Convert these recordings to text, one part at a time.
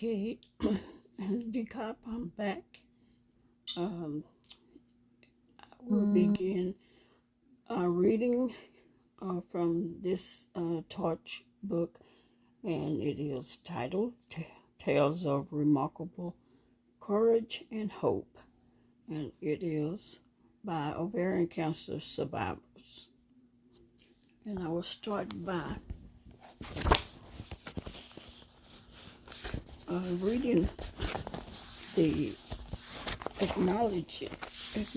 Okay, Decop, I'm back. Um, we'll begin reading from this Torch book, and it is titled Tales of Remarkable Courage and Hope, and it is by ovarian cancer survivors. And I will start by reading the acknowledgement. Let's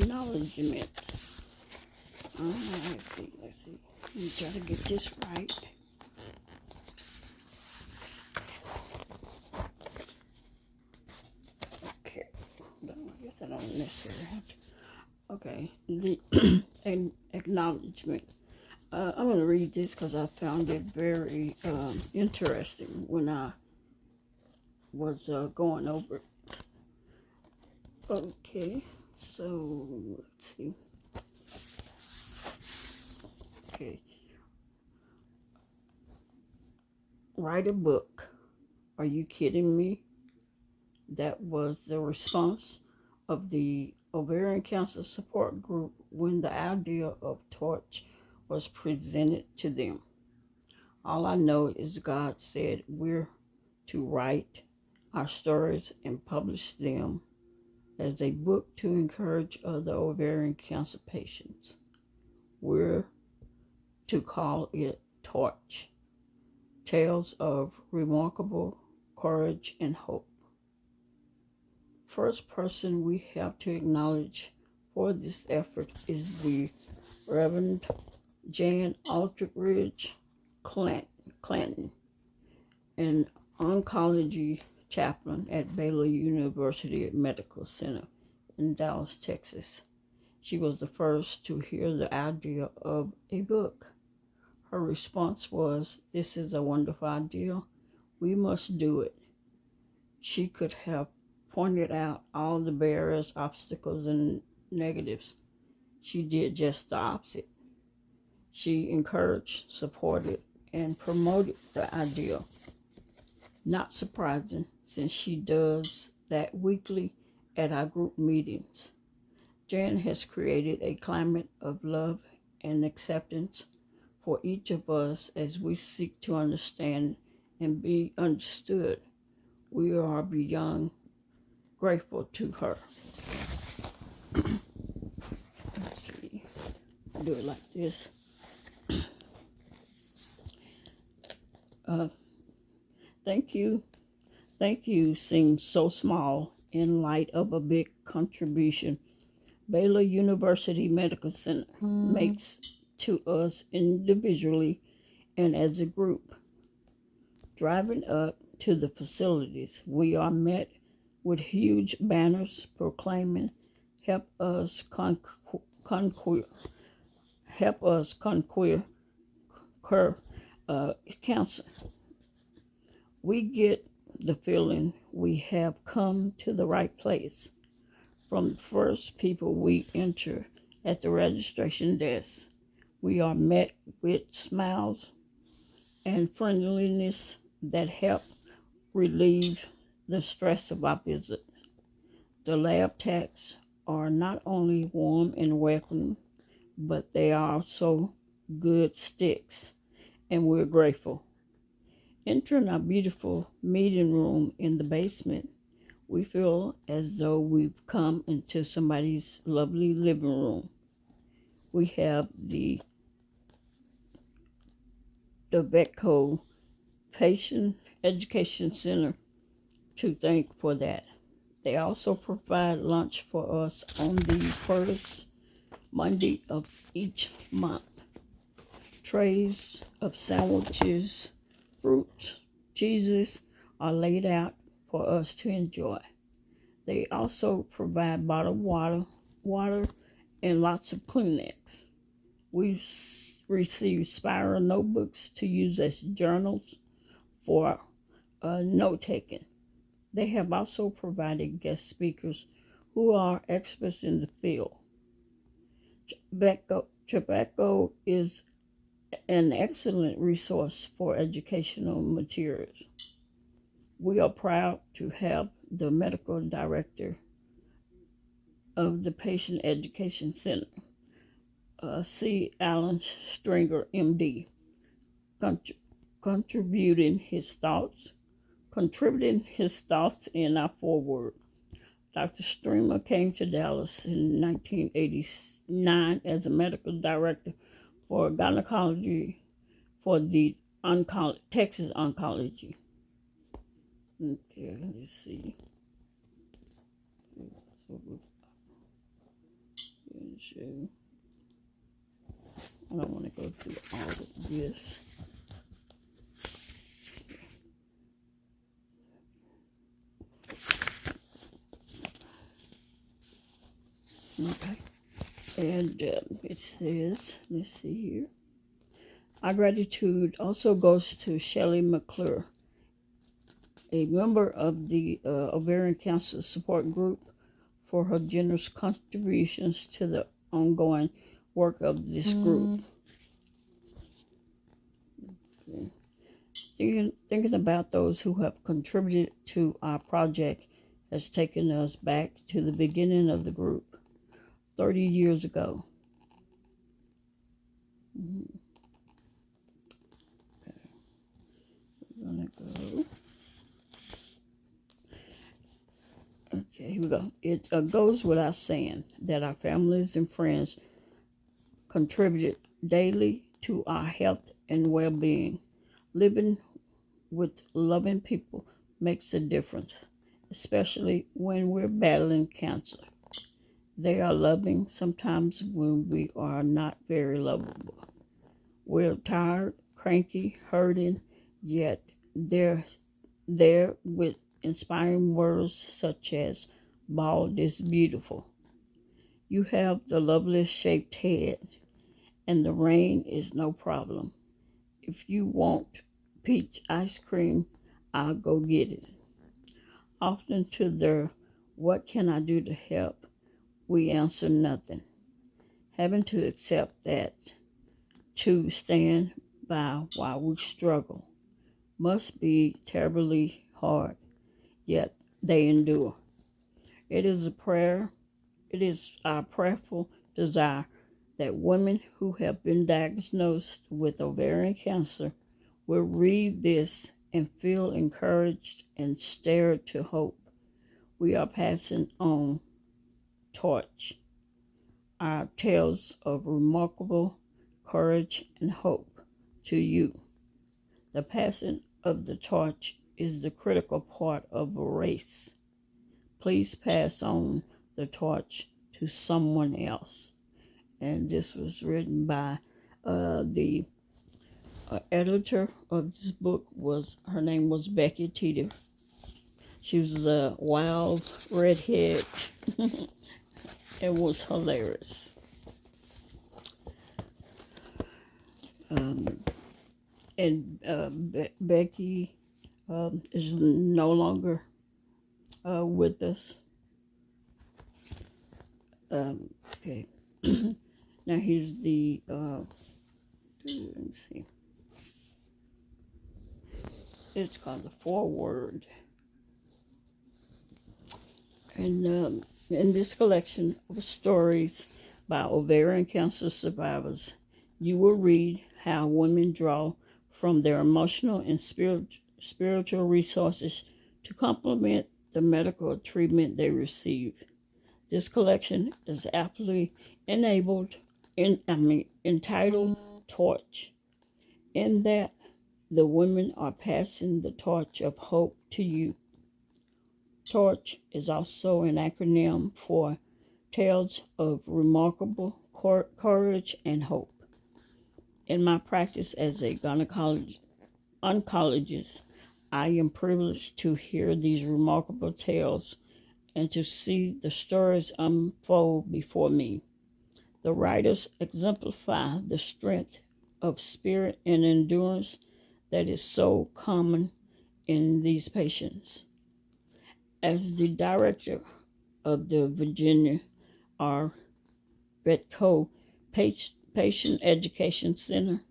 see. Let me try to get this right. Okay. I guess I don't necessarily have to. Okay. The acknowledgement. I'm going to read this because I found it very interesting when I was going over it. Okay. So, let's see. Okay. Write a book. Are you kidding me? That was the response of the ovarian cancer support group when the idea of Torch was presented to them. All I know is God said we're to write our stories and publish them as a book to encourage other ovarian cancer patients. We're to call it Torch, Tales of Remarkable Courage and Hope. First person we have to acknowledge for this effort is the Reverend Jan Aldridge Clanton, an oncology chaplain at Baylor University Medical Center in Dallas, Texas. She was the first to hear the idea of a book. Her response was, "This is a wonderful idea. We must do it." She could have pointed out all the barriers, obstacles, and negatives. She did just the opposite. She encouraged, supported, and promoted the idea. Not surprising, since she does that weekly at our group meetings. Jan has created a climate of love and acceptance for each of us as we seek to understand and be understood. We are beyond grateful to her. Let's see. Do it like this. Thank you. Thank you seems so small in light of a big contribution Baylor University Medical Center makes to us individually and as a group. Driving up to the facilities, we are met with huge banners proclaiming, help us conquer cancer. We get the feeling we have come to the right place. From the first people we enter at the registration desk, we are met with smiles and friendliness that help relieve the stress of our visit. The lab techs are not only warm and welcoming, but they are also good sticks, and we're grateful. Entering our beautiful meeting room in the basement, we feel as though we've come into somebody's lovely living room. We have the VETCO Patient Education Center to thank for that. They also provide lunch for us on the first Monday of each month. Trays of sandwiches, fruits, cheeses are laid out for us to enjoy. They also provide bottled water, and lots of Kleenex. We've received spiral notebooks to use as journals for note-taking. They have also provided guest speakers who are experts in the field. Tribeco is an excellent resource for educational materials. We are proud to have the medical director of the Patient Education Center, C. Allen Stringer, MD, contributing his thoughts in our foreword. Dr. Stringer came to Dallas in 1989 as a medical director for gynecology for the Texas Oncology. Okay, let's see. I don't want to go through all of this. Okay, and it says, let's see here. Our gratitude also goes to Shelley McClure, a member of the ovarian cancer support group, for her generous contributions to the ongoing work of this group. Okay. Thinking about those who have contributed to our project has taken us back to the beginning of the group, 30 years ago. Okay. We're gonna go. Okay, here we go. It goes without saying that our families and friends contributed daily to our health and well-being. Living with loving people makes a difference, especially when we're battling cancer. They are loving sometimes when we are not very lovable. We're tired, cranky, hurting, yet they're there with inspiring words such as, "Bald is beautiful. You have the loveliest shaped head, and the rain is no problem. If you want peach ice cream, I'll go get it." Often to their "What can I do to help?" we answer nothing. Having to accept that, to stand by while we struggle, must be terribly hard, yet they endure. It is our prayerful desire that women who have been diagnosed with ovarian cancer will read this and feel encouraged and stirred to hope. We are passing on torch, our tales of remarkable courage and hope to you. The passing of the torch is the critical part of a race. Please pass on the torch to someone else. And this was written by the editor of this book. Her name was Becky Teeter. She was a wild redhead. It was hilarious. Becky is no longer with us. Okay. Now here's the, let me see. It's called the foreword. And in this collection of stories by ovarian cancer survivors, you will read how women draw from their emotional and spiritual resources to complement the medical treatment they receive. This collection is aptly entitled Torch, in that the women are passing the torch of hope to you. TORCH is also an acronym for Tales of Remarkable Courage and Hope. In my practice as a oncologist, I am privileged to hear these remarkable tales and to see the stories unfold before me. The writers exemplify the strength of spirit and endurance that is so common in these patients. As the director of the Virginia R. Betko Patient Education Center,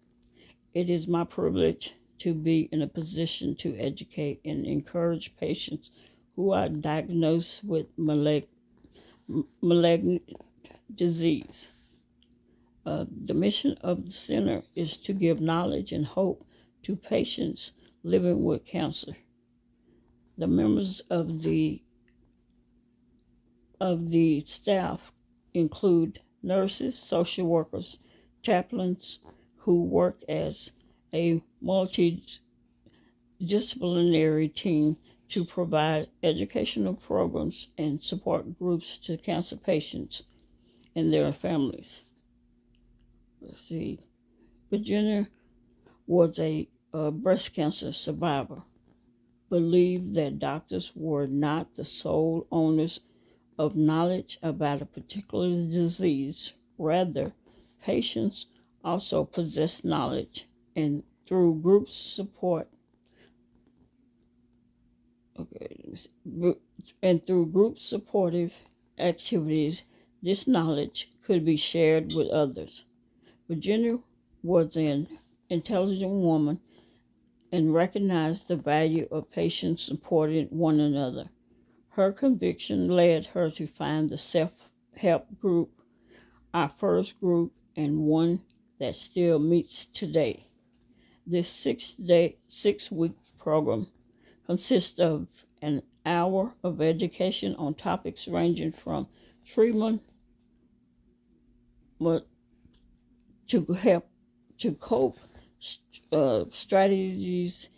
it is my privilege to be in a position to educate and encourage patients who are diagnosed with malignant disease. The mission of the center is to give knowledge and hope to patients living with cancer. The members of the staff include nurses, social workers, chaplains who work as a multidisciplinary team to provide educational programs and support groups to cancer patients and their families. Let's see. Virginia was a breast cancer survivor, believed that doctors were not the sole owners of knowledge about a particular disease. Rather, patients also possess knowledge, and through group supportive activities, this knowledge could be shared with others. Virginia was an intelligent woman and recognized the value of patients supporting one another. Her conviction led her to find the self-help group, our first group, and one that still meets today. This 6-week program consists of an hour of education on topics ranging from treatment to help to cope strategies,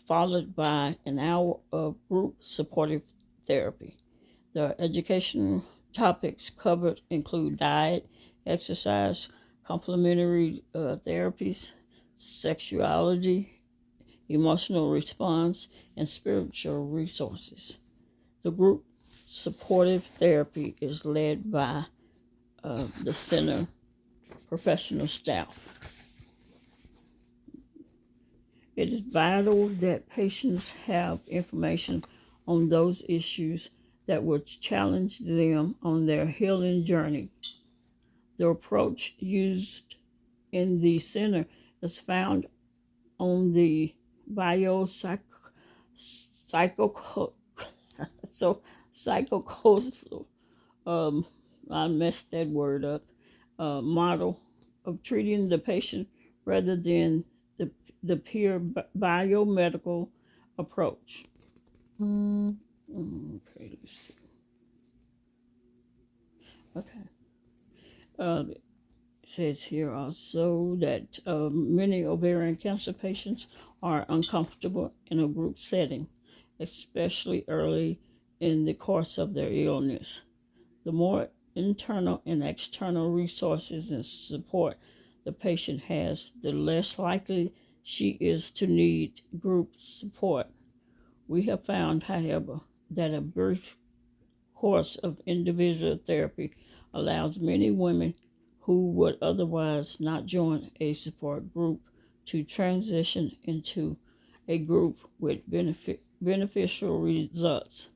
followed by an hour of group supportive therapy. The educational topics covered include diet, exercise, complementary therapies, sexuality, emotional response, and spiritual resources. The group supportive therapy is led by the center professional staff. It is vital that patients have information on those issues that will challenge them on their healing journey. The approach used in the center is found on the psychosocial I messed that word up, model of treating the patient rather than the pure biomedical approach. Okay, let's see. Okay. It says here also that many ovarian cancer patients are uncomfortable in a group setting, especially early in the course of their illness. The more internal and external resources and support the patient has, the less likely she is to need group support. We have found, however, that a brief course of individual therapy allows many women who would otherwise not join a support group to transition into a group with beneficial results,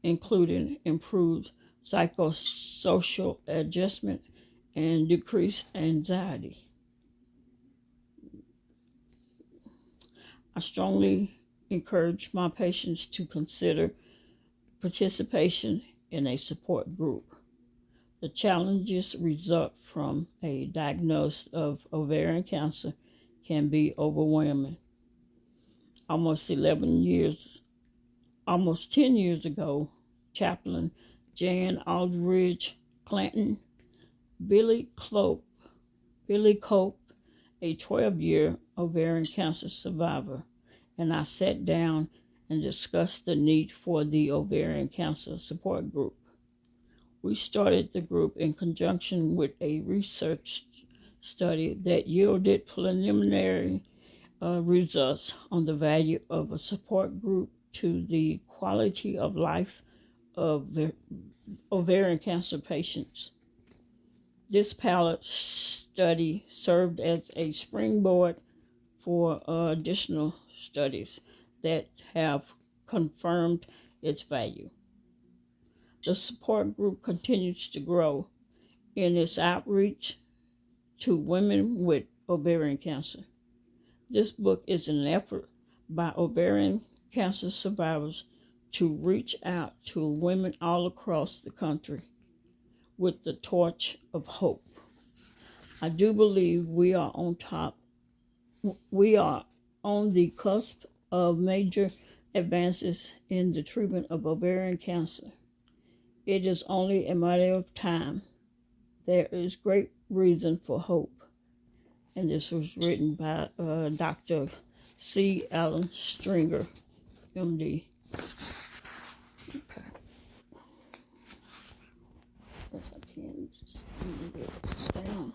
including improved psychosocial adjustment and decreased anxiety. I strongly encourage my patients to consider participation in a support group. The challenges result from a diagnosis of ovarian cancer can be overwhelming. Almost 10 years ago, Chaplain Jan Aldridge Clanton, Billy Cope, a 12-year ovarian cancer survivor, and I sat down and discussed the need for the ovarian cancer support group. We started the group in conjunction with a research study that yielded preliminary results on the value of a support group to the quality of life of the ovarian cancer patients. This pilot study served as a springboard for additional studies that have confirmed its value. The support group continues to grow in its outreach to women with ovarian cancer. This book is an effort by ovarian cancer survivors to reach out to women all across the country with the torch of hope. I do believe we are on the cusp of major advances in the treatment of ovarian cancer. It is only a matter of time. There is great reason for hope. And this was written by Dr. C. Allen Stringer, MD. Okay. Guess I can't just get it down.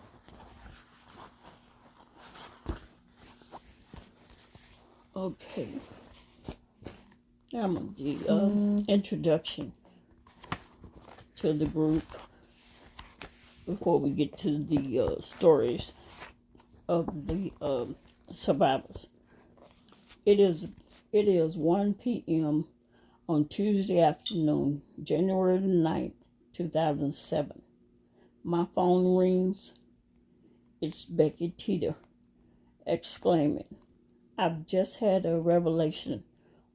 Okay. Now I'm going to do the introduction to the group before we get to the stories of the survivors. It is 1 p.m. on Tuesday afternoon, January 9th, 2007. My phone rings. It's Becky Teeter, exclaiming, "I've just had a revelation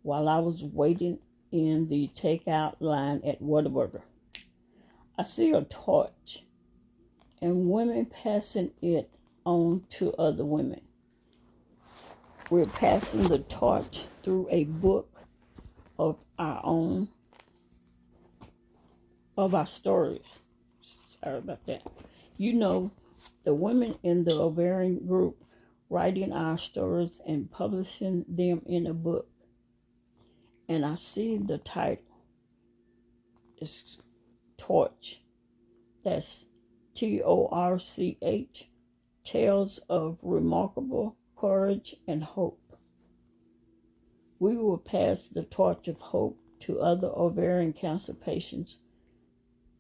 while I was waiting in the takeout line at Whataburger. I see a torch and women passing it on to other women. We're passing the torch through a book of our own, of our stories." Sorry about that. You know, the women in the ovarian group writing our stories and publishing them in a book. And I see the title. It's Torch. That's Torch. Tales of remarkable courage and hope. We will pass the torch of hope to other ovarian cancer patients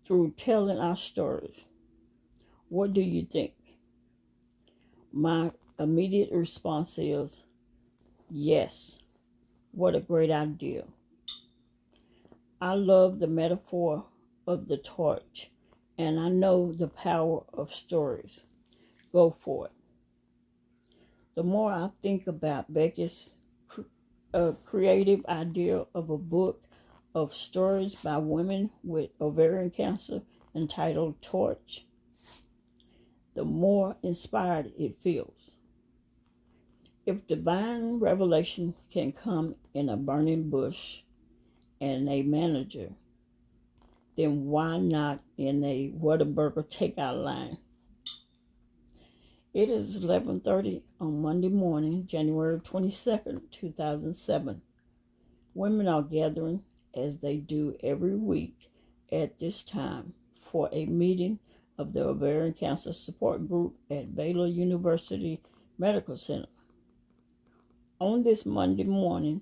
through telling our stories. What do you think? My immediate response is, yes. What a great idea. I love the metaphor of the torch, and I know the power of stories. Go for it. The more I think about Becky's creative idea of a book of stories by women with ovarian cancer entitled Torch, the more inspired it feels. If divine revelation can come in a burning bush and a manager, then why not in a Whataburger takeout line? It is 11:30 on Monday morning, January 22nd, 2007. Women are gathering, as they do every week at this time, for a meeting of the Ovarian Cancer Support Group at Baylor University Medical Center. On this Monday morning,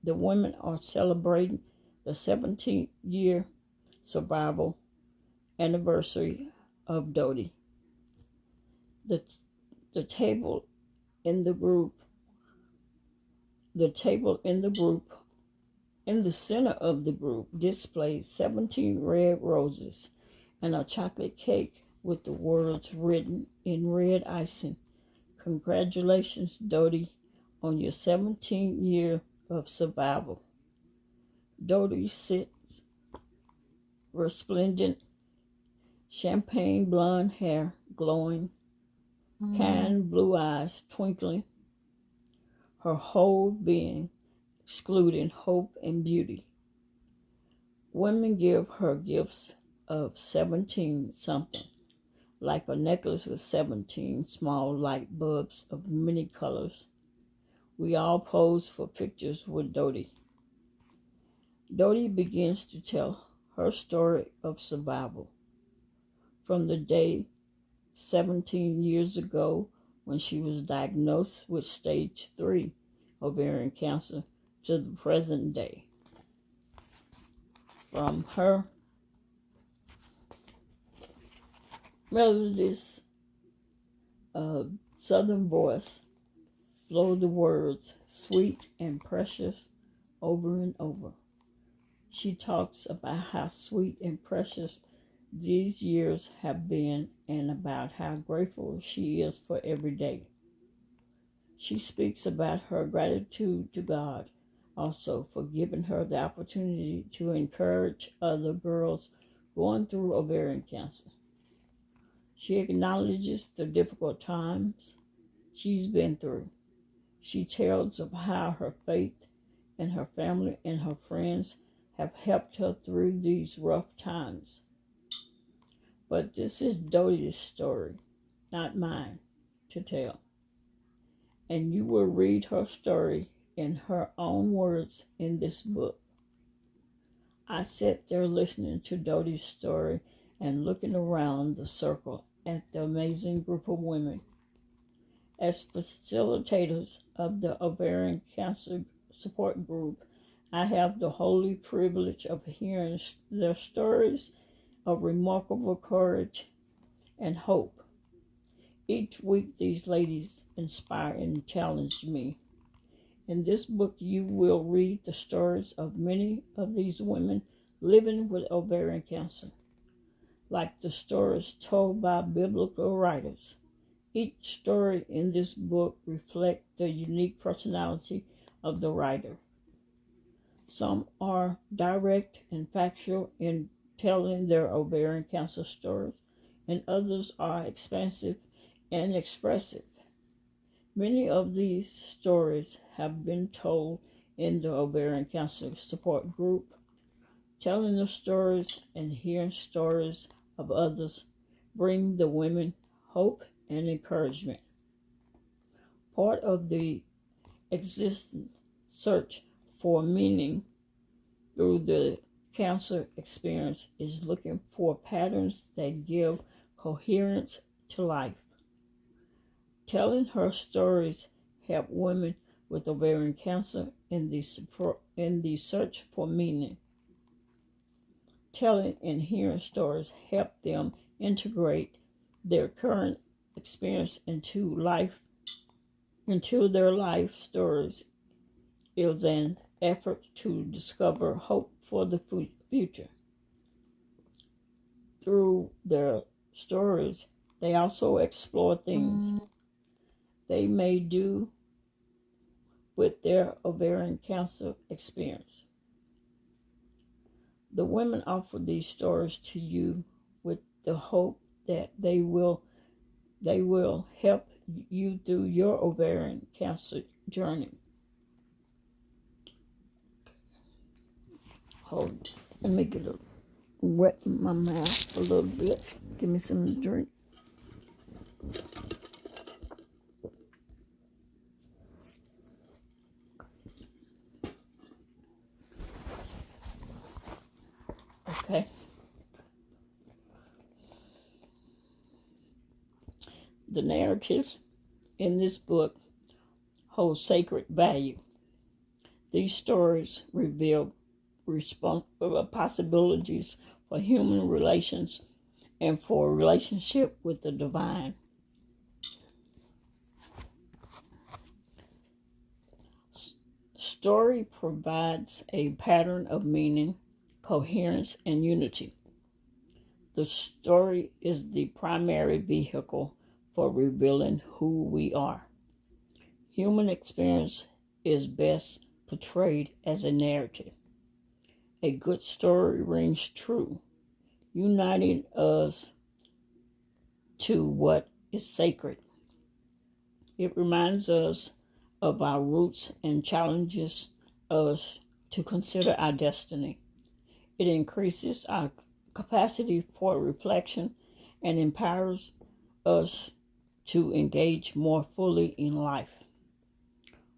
the women are celebrating the 17th year survival anniversary of Dodie. The table in the group, in the center of the group displays 17 red roses and a chocolate cake with the words written in red icing. Congratulations, Dodie, on your 17th year of survival. Dodie sits, resplendent, champagne blonde hair glowing, kind blue eyes twinkling, her whole being excluding hope and beauty. Women give her gifts of 17 something, like a necklace with 17 small light bulbs of many colors. We all pose for pictures with Dodie. Dodie begins to tell her story of survival from the day 17 years ago when she was diagnosed with stage 3 ovarian cancer to the present day. From her melodious southern voice flow the words sweet and precious over and over. She talks about how sweet and precious these years have been and about how grateful she is for every day. She speaks about her gratitude to God also for giving her the opportunity to encourage other girls going through ovarian cancer. She acknowledges the difficult times she's been through. She tells of how her faith and her family and her friends have helped her through these rough times. But this is Dodie's story, not mine, to tell. And you will read her story in her own words in this book. I sat there listening to Dodie's story and looking around the circle at the amazing group of women. As facilitators of the ovarian cancer support group, I have the holy privilege of hearing their stories of remarkable courage and hope. Each week, these ladies inspire and challenge me. In this book, you will read the stories of many of these women living with ovarian cancer, like the stories told by biblical writers. Each story in this book reflects the unique personality of the writer. Some are direct and factual in telling their ovarian cancer stories, and others are expansive and expressive. Many of these stories have been told in the ovarian cancer support group. Telling the stories and hearing stories of others bring the women hope and encouragement. Part of the existent search for meaning through the cancer experience is looking for patterns that give coherence to life. Telling her stories help women with ovarian cancer in the search for meaning. Telling and hearing stories help them integrate their current experience into their life stories. Is an effort to discover hope for the future. Through their stories, they also explore things they may do with their ovarian cancer experience. The women offer these stories to you with the hope that they will help you through your ovarian cancer journey. Hold, let me get a wet my mouth a little bit. Give me something to drink. Okay. The narratives in this book hold sacred value. These stories reveal possibilities for human relations and for a relationship with the divine. Story provides a pattern of meaning, coherence, and unity. The story is the primary vehicle for revealing who we are. Human experience is best portrayed as a narrative. A good story rings true, uniting us to what is sacred. It reminds us of our roots and challenges us to consider our destiny. It increases our capacity for reflection and empowers us to engage more fully in life.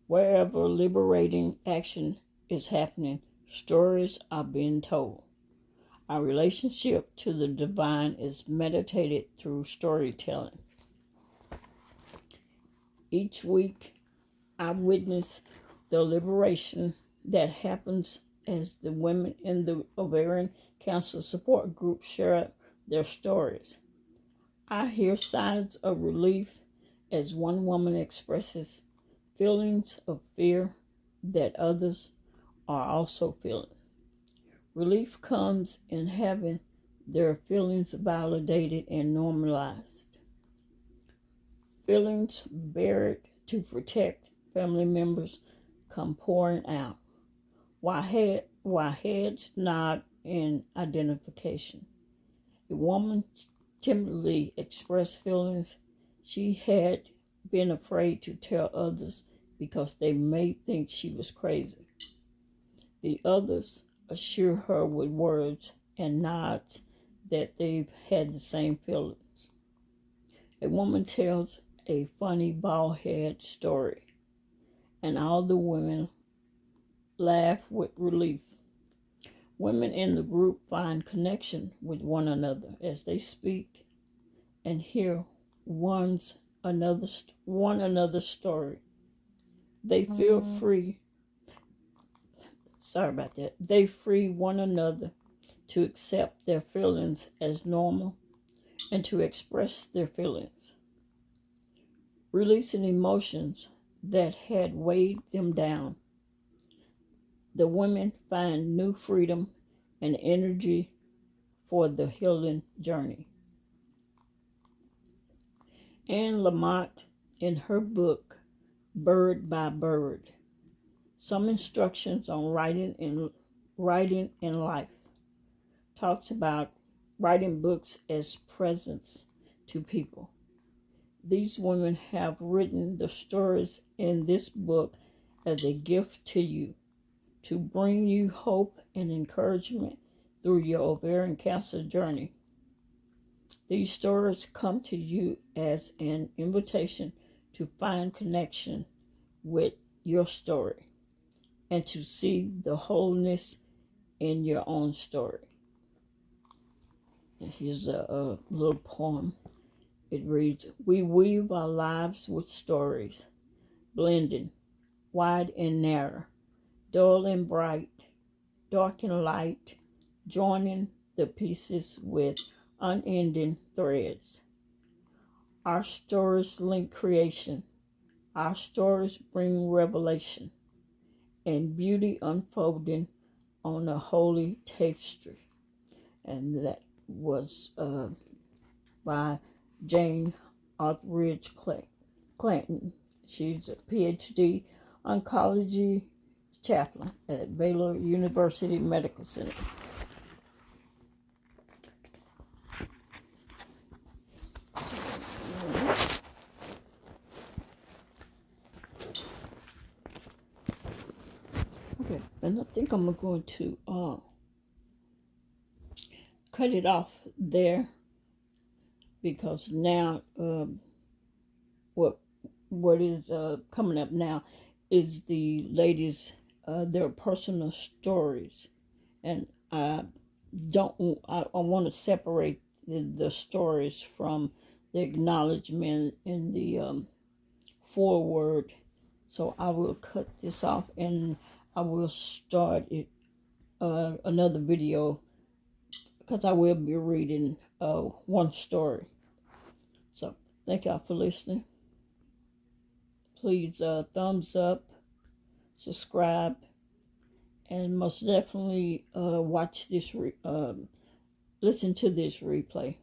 Wherever liberating action is happening, stories are being told. Our relationship to the divine is meditated through storytelling. Each week, I witness the liberation that happens as the women in the ovarian cancer support group share their stories. I hear signs of relief as one woman expresses feelings of fear that others are also feeling. Relief comes in having their feelings validated and normalized. Feelings buried to protect family members come pouring out, while heads nod in identification. A woman timidly expressed feelings she had been afraid to tell others because they may think she was crazy. The others assure her with words and nods that they've had the same feelings. A woman tells a funny bald head story, and all the women laugh with relief. Women in the group find connection with one another as they speak and hear one another's story. They feel free. Sorry about that. They free one another to accept their feelings as normal and to express their feelings, releasing emotions that had weighed them down. The women find new freedom and energy for the healing journey. Anne Lamott, in her book, Bird by Bird, Some Instructions on Writing in Life, talks about writing books as presents to people. These women have written the stories in this book as a gift to you, to bring you hope and encouragement through your ovarian cancer journey. These stories come to you as an invitation to find connection with your story and to see the wholeness in your own story. And here's a little poem. It reads, "We weave our lives with stories, blending wide and narrow, dull and bright, dark and light, joining the pieces with unending threads. Our stories link creation. Our stories bring revelation and beauty unfolding on a holy tapestry." And that was by Jane Arthridge Clanton. She's a PhD oncology chaplain at Baylor University Medical Center. Okay, and I think I'm going to cut it off there, because now what is coming up now is the ladies, their personal stories, and I want to separate the stories from the acknowledgement in the foreword. So I will cut this off and I will start it another video, because I will be reading one story. So thank y'all for listening. Please thumbs up, subscribe, and most definitely watch this listen to this replay.